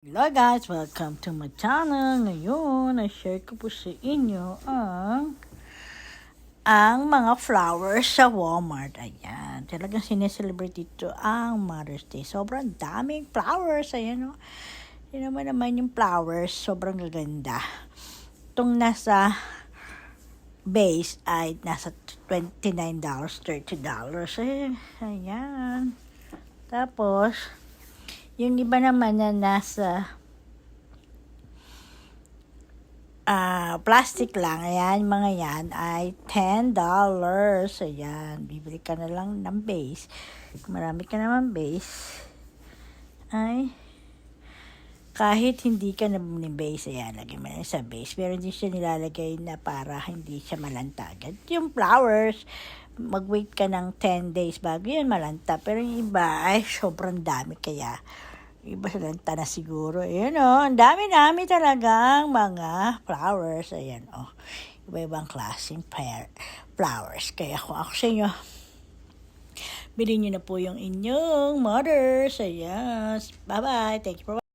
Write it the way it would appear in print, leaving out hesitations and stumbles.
Hello guys, welcome to my channel. Ngayon, na-share ko po sa inyo ang mga flowers sa Walmart. Ayan, talagang sineselebrate dito ang Mother's Day. Sobrang daming flowers. Ayan o. Yun naman yung flowers. Sobrang gaganda. Itong nasa base ay nasa $29, $30. Ayan. Tapos, yung iba naman na nasa plastic lang, ayan, mga yan ay $10. Ayan, bibili ka na lang ng base. Kung marami ka naman base, ay kahit hindi ka na bumili base, ayan, lagay mo na sa base. Pero hindi siya nilalagay na para hindi siya malanta agad. Yung flowers, mag-wait ka ng 10 days bago yun malanta. Pero yung iba ay sobrang dami, kaya iba sa lanta na siguro. Ayan o, ang dami-dami talagang mga flowers. Ayan o, iba-ibang klaseng flowers. Kaya kung ako sa inyo, bilhin nyo na po yung inyong mothers. Ayan, bye-bye. Thank you for watching.